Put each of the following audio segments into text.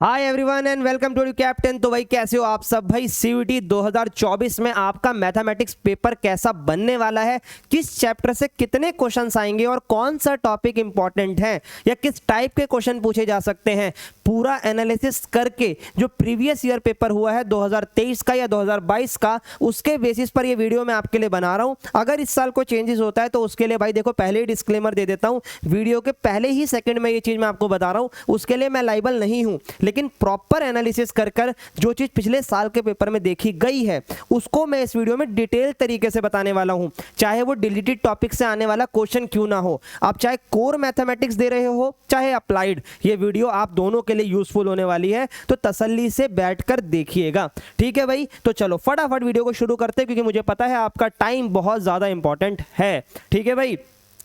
Hi everyone and welcome to captain. तो भाई कैसे हो आप सब। भाई सीयूईटी 2024 में आपका मैथमेटिक्स पेपर कैसा बनने वाला है, किस चैप्टर से कितने क्वेश्चंस आएंगे और कौन सा टॉपिक इंपॉर्टेंट है या किस टाइप के क्वेश्चन पूछे जा सकते हैं, पूरा एनालिसिस करके जो प्रीवियस ईयर पेपर हुआ है 2023 का या 2022 का, उसके बेसिस पर ये वीडियो मैं आपके लिए बना रहा हूँ। अगर इस साल कोई चेंजेस होता है तो उसके लिए भाई देखो पहले ही डिस्क्लेमर दे देता हूँ, वीडियो के पहले ही सेकंड में ये चीज़ मैं आपको बता रहा हूँ, उसके लिए मैं लाइबल नहीं हूँ। लेकिन प्रॉपर एनालिसिस कर जो चीज पिछले साल के पेपर में देखी गई है उसको मैं इस वीडियो में डिटेल तरीके से बताने वाला हूं, चाहे वो डिलीटेड टॉपिक से आने वाला क्वेश्चन क्यों ना हो। आप चाहे कोर मैथमेटिक्स दे रहे हो चाहे अप्लाइड, ये वीडियो आप दोनों के लिए यूजफुल होने वाली है, तो तसल्ली से बैठकर देखिएगा। ठीक है भाई, तो चलो फटाफट वीडियो को शुरू करते हैं क्योंकि मुझे पता है आपका टाइम बहुत ज्यादा इंपॉर्टेंट है। ठीक है भाई,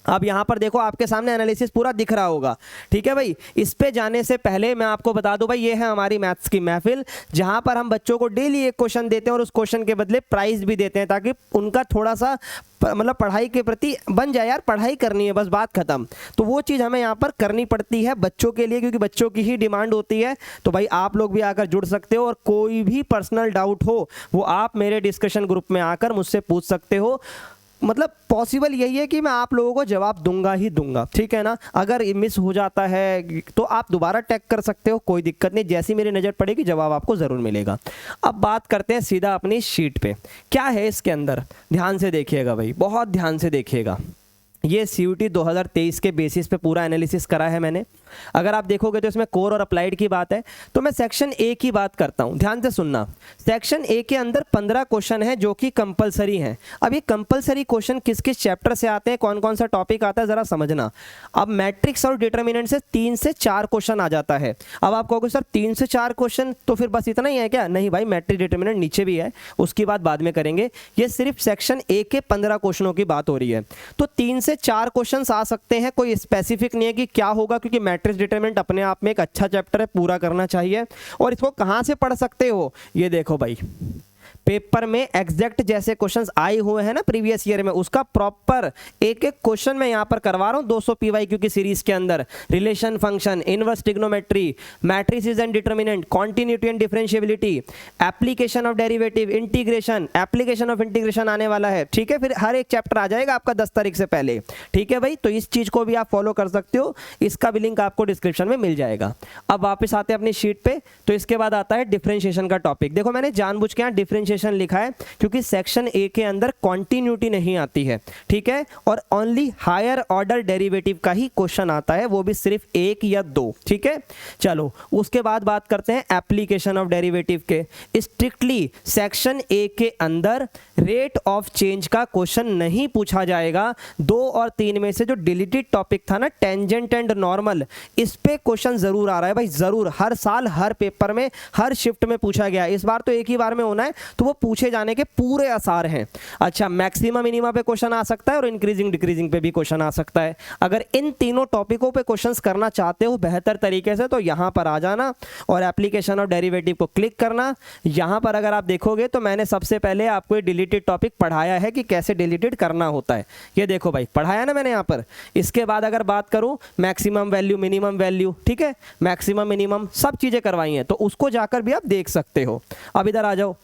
अब यहाँ पर देखो आपके सामने एनालिसिस पूरा दिख रहा होगा। ठीक है भाई, इस पे जाने से पहले मैं आपको बता दूं भाई, ये है हमारी मैथ्स की महफिल जहाँ पर हम बच्चों को डेली एक क्वेश्चन देते हैं और उस क्वेश्चन के बदले प्राइज भी देते हैं ताकि उनका थोड़ा सा मतलब पढ़ाई के प्रति बन जाए, यार पढ़ाई करनी है बस, बात खत्म। तो वो चीज़ हमें यहाँ पर करनी पड़ती है बच्चों के लिए, क्योंकि बच्चों की ही डिमांड होती है। तो भाई आप लोग भी आकर जुड़ सकते हो और कोई भी पर्सनल डाउट हो वो आप मेरे डिस्कशन ग्रुप में आकर मुझसे पूछ सकते हो। मतलब पॉसिबल यही है कि मैं आप लोगों को जवाब दूंगा ही दूंगा, ठीक है ना। अगर मिस हो जाता है तो आप दोबारा टैग कर सकते हो, कोई दिक्कत नहीं, जैसी मेरी नज़र पड़ेगी जवाब आपको ज़रूर मिलेगा। अब बात करते हैं सीधा अपनी शीट पे, क्या है इसके अंदर, ध्यान से देखिएगा भाई, बहुत ध्यान से देखिएगा। ये सीयूईटी 2023 के बेसिस पे पूरा एनालिसिस करा है मैंने। अगर आप देखोगे तो इसमें कोर और अप्लाइड की बात है, तो मैं सेक्शन ए की बात करता हूं, ध्यान से सुनना। सेक्शन ए के अंदर 15 क्वेश्चन है जो कि कंपलसरी हैं। अब ये कंपलसरी क्वेश्चन किस किस चैप्टर से आते हैं, कौन कौन सा टॉपिक आता है, जरा समझना। अब मैट्रिक्स और डिटर्मिनेंट से 3 से 4 क्वेश्चन आ जाता है। अब आप कहोगे सर 3 से 4 क्वेश्चन तो फिर बस इतना ही है क्या? नहीं भाई, मैट्रिक डिटर्मिनेंट नीचे भी है, उसकी बात बाद में करेंगे। ये सिर्फ सेक्शन ए के 15 क्वेश्चनों की बात हो रही है। तो 3 से 4 क्वेश्चंस आ सकते हैं, कोई स्पेसिफिक नहीं है कि क्या होगा, क्योंकि मैट्रिक्स डिटरमिनेंट अपने आप में एक अच्छा चैप्टर है, पूरा करना चाहिए। और इसको कहां से पढ़ सकते हो, ये देखो भाई, पेपर में एग्जैक्ट जैसे क्वेश्चंस आए हुए हैं ना प्रीवियस ईयर में, उसका प्रॉपर एक एक क्वेश्चन मैं यहां पर करवा रहा हूं 200 पीवाईक्यू की सीरीज के अंदर। Relation function, inverse trigonometry, matrices and determinant, continuity and differentiability, application of derivative, integration, application of integration आने वाला है। ठीक है, फिर हर एक चैप्टर आ जाएगा आपका 10 तारीख से पहले। ठीक है भाई, तो इस चीज को भी आप फॉलो कर सकते हो, इसका भी लिंक आपको डिस्क्रिप्शन में मिल जाएगा। अब वापस आते हैं अपनी शीट पे, तो इसके बाद आता है डिफरेंशिएशन का टॉपिक। देखो मैंने जानबूझ के यहाँ डिफरेंशिएशन लिखा है क्योंकि सेक्शन ए के अंदर कॉन्टिन्यूटी नहीं आती है, ठीक है, और ओनली हायर ऑर्डर डेरिवेटिव का ही क्वेश्चन आता है, वो भी सिर्फ 1 या 2। ठीक है, चलो उसके बाद बात करते हैं एप्लीकेशन ऑफ डेरिवेटिव के। स्ट्रिक्टली सेक्शन ए के अंदर रेट ऑफ चेंज का क्वेश्चन नहीं पूछा जाएगा। 2 और 3 में से जो डिलीटेड टॉपिक था ना, टेंजेंट एंड नॉर्मल, इस पे क्वेश्चन जरूर आ रहा है भाई, जरूर, हर साल हर पेपर में हर शिफ्ट में पूछा गया। इस बार तो एक ही बार में होना है, तो वो पूछे जाने के पूरे आसार हैं। अच्छा, मैक्सिमम मिनिमा पे क्वेश्चन आ सकता है और इंक्रीजिंग डिक्रीजिंग पे भी क्वेश्चन आ सकता है। अगर इन तीनों टॉपिकों पे क्वेश्चंस करना चाहते हो बेहतर तरीके से, तो यहां पर आ जाना और एप्लीकेशन ऑफ डेरिवेटिव को क्लिक करना। यहां पर अगर आप देखोगे तो मैंने सबसे पहले आपको ये डिलीटेड टॉपिक पढ़ाया है कि कैसे डिलीटेड करना होता है। ये देखो भाई, पढ़ाया ना मैंने यहां पर। इसके बाद अगर बात करूं मैक्सिमम वैल्यू, मिनिमम वैल्यू, ठीक है, मैक्सिमम मिनिमम सब चीजें करवाई हैं, तो उसको जाकर भी आप देख सकते हो। अब इधर आ जाओ,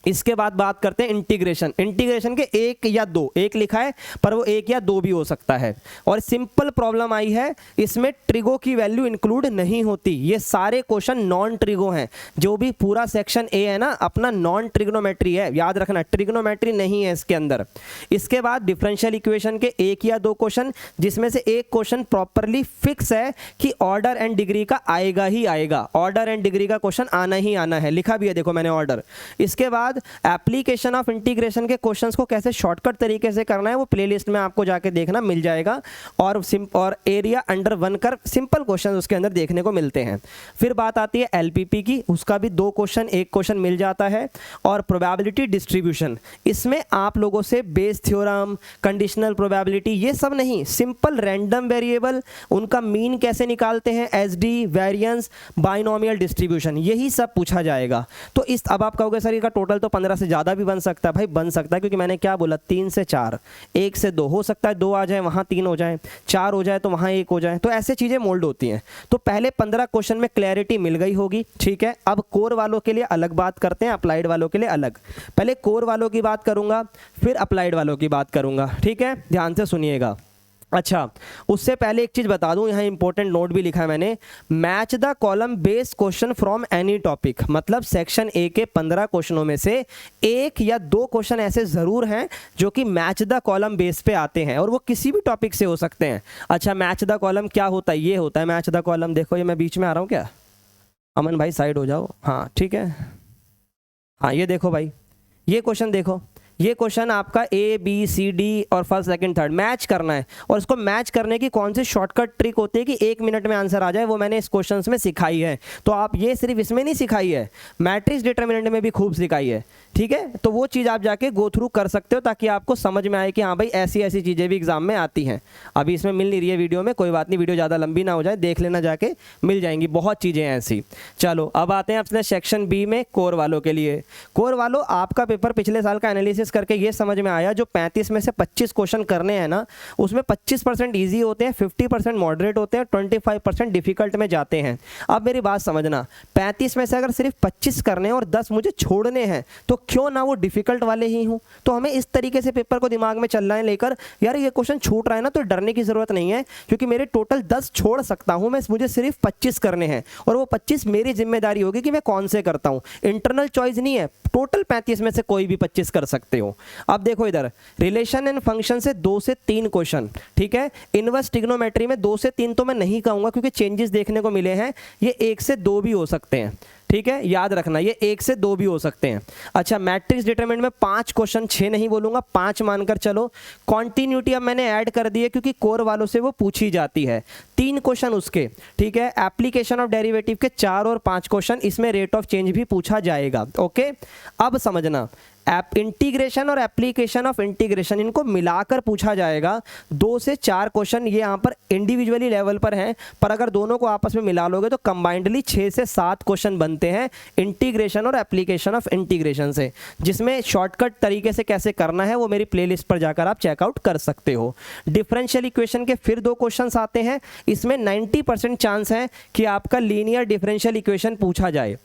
इसके बाद बात करते हैं इंटीग्रेशन। इंटीग्रेशन के 1 या 2, 1 लिखा है पर वो 1 या 2 भी हो सकता है। और सिंपल प्रॉब्लम आई है, इसमें ट्रिगो की वैल्यू इंक्लूड नहीं होती। ये सारे क्वेश्चन नॉन ट्रिगो हैं, जो भी पूरा सेक्शन ए है ना अपना नॉन ट्रिग्नोमेट्री है, याद रखना, ट्रिग्नोमेट्री नहीं है इसके अंदर। इसके बाद डिफरेंशियल इक्वेशन के 1 या 2 क्वेश्चन, जिसमें से एक क्वेश्चन प्रॉपरली फिक्स है कि ऑर्डर एंड डिग्री का आएगा ही आएगा, ऑर्डर एंड डिग्री का क्वेश्चन आना ही आना है, लिखा भी है देखो मैंने ऑर्डर। इसके बाद एप्लीकेशन ऑफ इंटीग्रेशन के क्वेश्चंस को कैसे शॉर्टकट तरीके से करना है वो प्लेलिस्ट में आपको जाके देखना मिल जाएगा। और एरिया अंडर 1 कर सिंपल क्वेश्चन उसके अंदर देखने को मिलते हैं। फिर बात आती है एलपीपी की, उसका भी 2 क्वेश्चन, 1 क्वेश्चन मिल जाता है। और प्रोबेबिलिटी डिस्ट्रीब्यूशन, इसमें आप लोगों से बेस थ्योरम, कंडीशनल प्रोबेबिलिटी, ये सब नहीं, सिंपल रैंडम वेरिएबल, उनका मीन कैसे निकालते हैं, एसडी, वेरिएंस, बाइनोमियल डिस्ट्रीब्यूशन, यही सब पूछा जाएगा। तो इस अब आप कहोगे सर इसका टोटल तो तो 15 से ज़्यादा भी बन सकता है भाई, बन सकता है, क्योंकि मैंने क्या बोला 3 से 4, 1 से 2 हो सकता है, 2 आ जाए वहाँ 3 हो जाए, 4 हो जाए तो वहाँ 1 हो जाए, तो ऐसे चीज़ें मोल्ड होती हैं। तो पहले 15 क्वेश्चन में क्लैरिटी मिल गई होगी, ठीक है। अब कोर वालों के लिए अलग बात करते हैं, अप्लाइड वालों के लिए अलग। पहले कोर वालों की बात करूँगा, फिर अप्लाइड वालों की बात करूँगा, ठीक है, ध्यान से सुनिएगा। अच्छा, उससे पहले एक चीज बता दूं, यहाँ इंपॉर्टेंट नोट भी लिखा है मैंने, match the column based question from any topic, मतलब सेक्शन ए के 15 क्वेश्चनों में से 1 या 2 क्वेश्चन ऐसे जरूर हैं जो कि मैच द कॉलम बेस पे आते हैं, और वो किसी भी टॉपिक से हो सकते हैं। अच्छा, मैच द कॉलम क्या होता है? ये होता है मैच द कॉलम, देखो ये मैं बीच में आ रहा हूँ क्या, अमन भाई साइड हो जाओ, हाँ ठीक है, हाँ ये देखो भाई, ये क्वेश्चन देखो, ये क्वेश्चन आपका ए बी सी डी और फर्स्ट सेकंड थर्ड मैच करना है, और इसको मैच करने की कौन सी शॉर्टकट ट्रिक होती है कि 1 मिनट में आंसर आ जाए, वो मैंने इस क्वेश्चन में सिखाई है। तो आप ये सिर्फ इसमें नहीं सिखाई है, मैट्रिक्स डिटरमिनेंट में भी खूब सिखाई है, ठीक है। तो वो चीज़ आप जाके गो थ्रू कर सकते हो ताकि आपको समझ में आए कि हाँ भाई ऐसी ऐसी चीज़ें भी एग्जाम में आती हैं। अभी इसमें मिल नहीं रही है वीडियो में, कोई बात नहीं, वीडियो ज़्यादा लंबी ना हो जाए, देख लेना जाके, मिल जाएंगी बहुत चीज़ें ऐसी। चलो अब आते हैं अपने सेक्शन बी में, कोर वालों के लिए। कोर वालों, आपका पेपर पिछले साल का एनालिसिस करके ये समझ में आया, जो 35 में से 25 क्वेश्चन करने हैं ना, उसमें 25% ईजी होते हैं, 50% मॉडरेट होते हैं, 25% डिफिकल्ट में जाते हैं। अब मेरी बात समझना, 35 में से अगर सिर्फ 25 करने हैं और 10 मुझे छोड़ने हैं, तो क्यों ना वो डिफिकल्ट वाले ही हूं। तो हमें इस तरीके से पेपर को दिमाग में चलना है लेकर, यार ये क्वेश्चन छूट रहा है ना, तो डरने की जरूरत नहीं है, क्योंकि मेरे टोटल 10 छोड़ सकता हूं मैं, मुझे सिर्फ 25 करने हैं, और वो 25 मेरी जिम्मेदारी होगी कि मैं कौन से करता हूं, इंटरनल चॉइस नहीं है। टोटल 35 में से कोई भी 25 कर सकते हो। अब देखो इधर, रिलेशन एंड फंक्शन से 2 से 3 क्वेश्चन, ठीक है। इनवर्स ट्रिग्नोमेट्री में 2 से 3 तो मैं नहीं कहूंगा, क्योंकि चेंजेस देखने को मिले हैं, ये 1 से 2 भी हो सकते हैं, ठीक है, याद रखना, ये 1 से 2 भी हो सकते हैं। अच्छा, मैट्रिक्स डिटरमिनेंट में 5 क्वेश्चन, 6 नहीं बोलूंगा, 5 मानकर चलो। कॉन्टिन्यूटी अब मैंने ऐड कर दी है क्योंकि कोर वालों से वो पूछी जाती है, 3 क्वेश्चन उसके, ठीक है। एप्लीकेशन ऑफ डेरिवेटिव के 4 और 5 क्वेश्चन, इसमें रेट ऑफ चेंज भी पूछा जाएगा, ओके। अब समझना, इंटीग्रेशन और एप्लीकेशन ऑफ इंटीग्रेशन, इनको मिलाकर पूछा जाएगा, 2 से 4 क्वेश्चन ये यहाँ पर इंडिविजुअली लेवल पर हैं, पर अगर दोनों को आपस में मिला लोगे तो कंबाइंडली 6 से 7 क्वेश्चन बनते हैं इंटीग्रेशन और एप्लीकेशन ऑफ इंटीग्रेशन से, जिसमें शॉर्टकट तरीके से कैसे करना है वो मेरी प्लेलिस्ट पर जाकर आप चेकआउट कर सकते हो। डिफरेंशियल इक्वेशन के फिर 2 क्वेश्चन आते हैं, इसमें 90% चांस है कि आपका लीनियर डिफरेंशियल इक्वेशन पूछा जाए।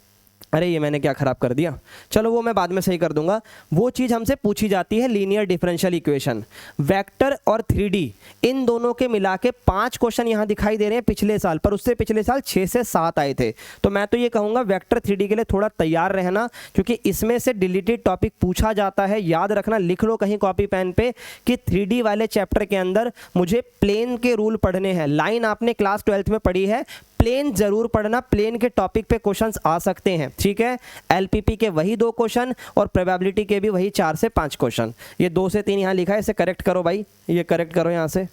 अरे ये मैंने क्या खराब कर दिया, चलो वो मैं बाद में सही कर दूंगा। वो चीज़ हमसे पूछी जाती है लीनियर डिफरेंशियल इक्वेशन। वेक्टर और 3D, इन दोनों के मिला के 5 क्वेश्चन यहाँ दिखाई दे रहे हैं पिछले साल, पर उससे पिछले साल 6 से 7 आए थे। तो मैं तो ये कहूँगा वेक्टर 3D के लिए थोड़ा तैयार रहना, क्योंकि इसमें से डिलीटेड टॉपिक पूछा जाता है। याद रखना, लिख लो कहीं कॉपी पेन पे कि 3D वाले चैप्टर के अंदर मुझे प्लेन के रूल पढ़ने हैं। लाइन आपने क्लास 12th में पढ़ी है, प्लेन जरूर पढ़ना, प्लेन के टॉपिक पे क्वेश्चंस आ सकते हैं, ठीक है। एलपीपी के वही 2 क्वेश्चन और प्रोबेबिलिटी के भी वही 4 से 5 क्वेश्चन। ये 2 से 3 यहाँ लिखा है, इसे करेक्ट करो भाई, ये करेक्ट करो यहाँ से,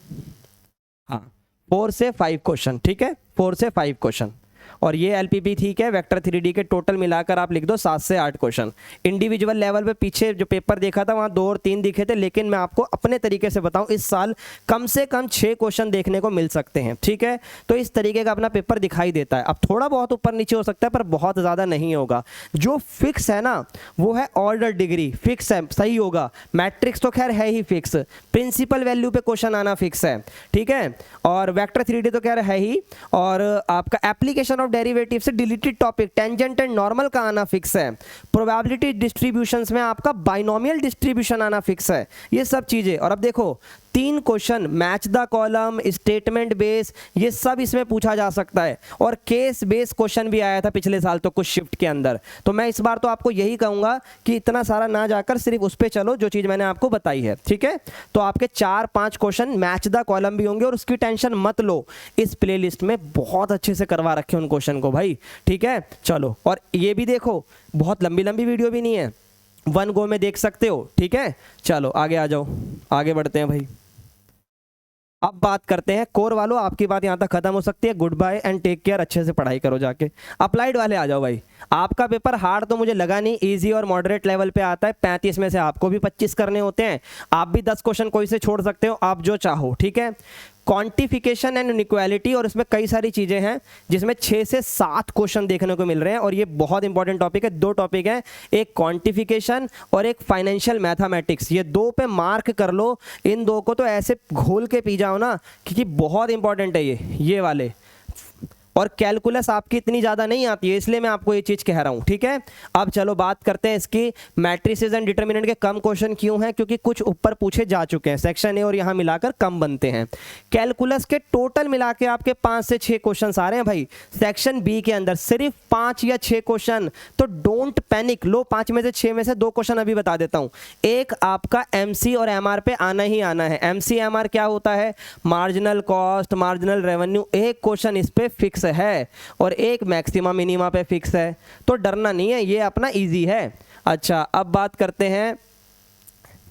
हाँ 4 से 5 क्वेश्चन, ठीक है, 4 से 5 क्वेश्चन। और ये एलपीपी ठीक है, वेक्टर 3D के टोटल मिलाकर आप लिख दो 7 से 8 क्वेश्चन। इंडिविजुअल लेवल पे पीछे जो पेपर देखा था वहाँ 2 और 3 दिखे थे, लेकिन मैं आपको अपने तरीके से बताऊं, इस साल कम से कम 6 क्वेश्चन देखने को मिल सकते हैं, ठीक है। तो इस तरीके का अपना पेपर दिखाई देता है। अब थोड़ा बहुत ऊपर नीचे हो सकता है, पर बहुत ज़्यादा नहीं होगा। जो फिक्स है ना वो है ऑर्डर डिग्री, फिक्स है, सही होगा। मैट्रिक्स तो खैर है ही फिक्स, प्रिंसिपल वैल्यू पे क्वेश्चन आना फिक्स है, ठीक है। और वेक्टर 3D तो खैर है ही, और आपका एप्लीकेशन ऑफ डेरिवेटिव से deleted topic tangent and normal का आना फिक्स है। प्रोबेबिलिटी डिस्ट्रीब्यूशंस में आपका बाइनोमियल डिस्ट्रीब्यूशन आना फिक्स है, ये सब चीजें। और अब देखो 3 question match the column, statement base, ये सब इसमें पूछा जा सकता है। और केस बेस क्वेश्चन भी आया था पिछले साल तो कुछ शिफ्ट के अंदर। तो मैं इस बार तो आपको यही कहूंगा कि इतना सारा ना जाकर सिर्फ उस पे चलो जो चीज मैंने आपको बताई है, ठीक है। तो आपके 4-5 क्वेश्चन मैच द कॉलम भी होंगे, और उसकी टेंशन मत लो, इस प्लेलिस्ट में बहुत अच्छे से करवा रखे उन क्वेश्चन को भाई, ठीक है। चलो, और ये भी देखो, बहुत लंबी लंबी वीडियो भी नहीं है, 1 गो में देख सकते हो, ठीक है। चलो आगे आ जाओ, आगे बढ़ते हैं भाई। अब बात करते हैं कोर वालों, आपकी बात यहाँ तक खत्म हो सकती है, goodbye and take care, अच्छे से पढ़ाई करो जाके। अप्लाइड वाले आ जाओ भाई। आपका पेपर हार्ड तो मुझे लगा नहीं, इजी और मॉडरेट लेवल पे आता है। 35 में से आपको भी 25 करने होते हैं, आप भी 10 क्वेश्चन कोई से छोड़ सकते हो, आप जो चाहो, ठीक है। क्वांटिफिकेशन एंड इनइक्वालिटी, और इसमें कई सारी चीज़ें हैं जिसमें 6 से 7 क्वेश्चन देखने को मिल रहे हैं और ये बहुत इंपॉर्टेंट टॉपिक है। 2 टॉपिक हैं, एक क्वांटिफिकेशन और एक फाइनेंशियल मैथमेटिक्स। ये 2 पे मार्क कर लो, इन 2 को तो ऐसे घोल के पी जाओ ना, क्योंकि बहुत इंपॉर्टेंट है ये वाले। और कैलकुलस आपकी इतनी ज़्यादा नहीं आती है, इसलिए मैं आपको ये चीज़ कह रहा हूँ, ठीक है। अब चलो बात करते हैं इसकी, मैट्रिसेस एंड डिटर्मिनेंट के कम क्वेश्चन क्यों हैं, क्योंकि कुछ ऊपर पूछे जा चुके हैं, सेक्शन ए और यहाँ मिलाकर कम बनते हैं। कैलकुलस के टोटल मिला के आपके 5 से 6 क्वेश्चन आ रहे हैं भाई, सेक्शन बी के अंदर सिर्फ 5 या 6 क्वेश्चन। तो डोंट पैनिक, लो 5 में से 6 में से 2 क्वेश्चन अभी बता देता हूँ। एक आपका एमसी और एमआर पे आना ही आना है। एमसी एमआर क्या होता है, मार्जिनल कॉस्ट, मार्जिनल रेवेन्यू, एक क्वेश्चन इस पे फिक्स है और एक मैक्सिमा मिनिमा पे फिक्स है, तो डरना नहीं है, ये अपना इजी है। अच्छा, अब बात करते हैं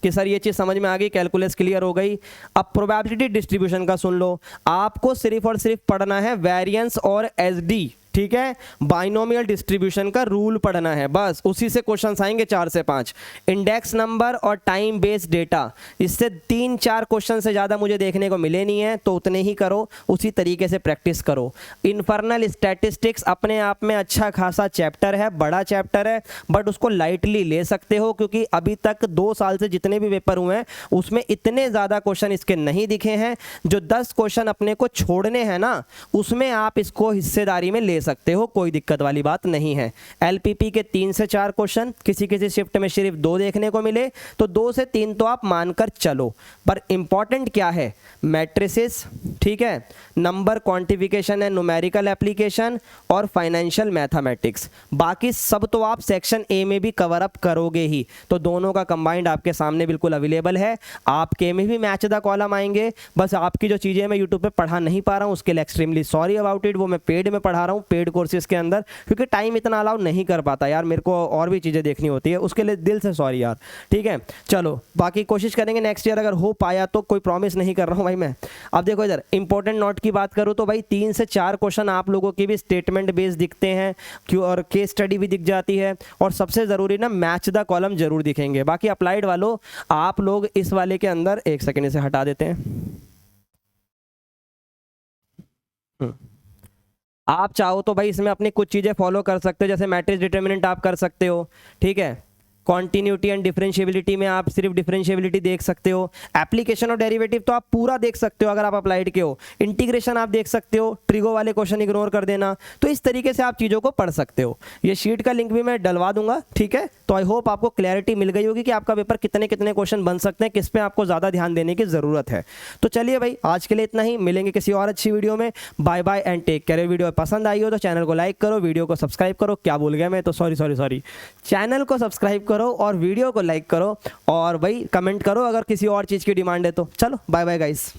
कि सर ये चीज़ समझ में आ गई, कैलकुलस क्लियर हो गई। अब प्रोबेबिलिटी डिस्ट्रीब्यूशन का सुन लो, आपको सिर्फ और सिर्फ पढ़ना है वेरिएंस और एसडी, ठीक है। बाइनोमियल डिस्ट्रीब्यूशन का रूल पढ़ना है, बस उसी से क्वेश्चंस आएंगे 4 से 5। इंडेक्स नंबर और टाइम बेस्ड डेटा, इससे 3-4 क्वेश्चन से ज़्यादा मुझे देखने को मिले नहीं है, तो उतने ही करो, उसी तरीके से प्रैक्टिस करो। इन्फर्नल स्टैटिस्टिक्स अपने आप में अच्छा खासा चैप्टर है, बड़ा चैप्टर है, बट उसको लाइटली ले सकते हो, क्योंकि अभी तक 2 साल से जितने भी पेपर हुए हैं उसमें इतने ज़्यादा क्वेश्चन इसके नहीं दिखे हैं। जो 10 क्वेश्चन अपने को छोड़ने हैं ना, उसमें आप इसको हिस्सेदारी में ले सकते हो, कोई दिक्कत वाली बात नहीं है। एलपीपी के 3 से 4 क्वेश्चन, किसी किसी शिफ्ट में सिर्फ 2 देखने को मिले, तो 2 से 3 तो आप मानकर चलो। पर इंपॉर्टेंट क्या है, मैट्रिसेस, ठीक है, number quantification and numerical application और फाइनेंशियल मैथमेटिक्स। बाकी सब तो आप सेक्शन ए में भी कवर अप करोगे ही, तो दोनों का कंबाइंड आपके सामने बिल्कुल अवेलेबल है। आपके में भी मैच द कॉलम आएंगे, बस आपकी जो चीज़ें मैं यूट्यूब पे पढ़ा नहीं पा रहा हूँ उसके लिए एक्सट्रीमली सॉरी अबाउट इट, वो मैं पेड में पढ़ा रहा हूँ, पेड कोर्सेज के अंदर, क्योंकि टाइम इतना अलाउ नहीं कर पाता यार, मेरे को और भी चीज़ें देखनी होती है, उसके लिए दिल से सॉरी यार, ठीक है। चलो बाकी कोशिश करेंगे नेक्स्ट ईयर, अगर हो पाया तो, कोई प्रॉमिस नहीं कर रहा हूँ भाई मैं। अब देखो इधर इंपॉर्टेंट नोट की बात करूँ तो भाई 3 से 4 क्वेश्चन आप लोगों के भी स्टेटमेंट बेस्ड दिखते हैं, क्यों, और केस स्टडी भी दिख जाती है, और सबसे ज़रूरी ना मैच द कॉलम जरूर दिखेंगे। बाकी अप्लाइड वालों, आप लोग इस वाले के अंदर, एक सेकेंड इसे हटा देते हैं, आप चाहो तो भाई इसमें अपनी कुछ चीज़ें फॉलो कर सकते हो, जैसे मैट्रिक्स डिटर्मिनेंट आप कर सकते हो, ठीक है। कॉन्टिन्यूटी एंड डिफरेंशिएबिलिटी में आप सिर्फ डिफरेंशिएबिलिटी देख सकते हो। एप्लीकेशन और डेरिवेटिव तो आप पूरा देख सकते हो अगर आप अप्लाइड के हो। इंटीग्रेशन आप देख सकते हो, ट्रिगो वाले क्वेश्चन इग्नोर कर देना। तो इस तरीके से आप चीज़ों को पढ़ सकते हो। ये शीट का लिंक भी मैं डलवा दूंगा, ठीक है। तो आई होप आपको क्लैरिटी मिल गई होगी कि आपका पेपर कितने कितने क्वेश्चन बन सकते हैं, किस पे आपको ज़्यादा ध्यान देने की ज़रूरत है। तो चलिए भाई, आज के लिए इतना ही, मिलेंगे किसी और अच्छी वीडियो में। Bye bye and take care. Video पसंद आई हो तो चैनल को लाइक करो, वीडियो को सब्सक्राइब करो, क्या भूल गया मैं तो, सॉरी, चैनल को सब्सक्राइब करो और वीडियो को लाइक करो, और भाई कमेंट करो अगर किसी और चीज़ की डिमांड है तो। चलो बाय बाय गाइस।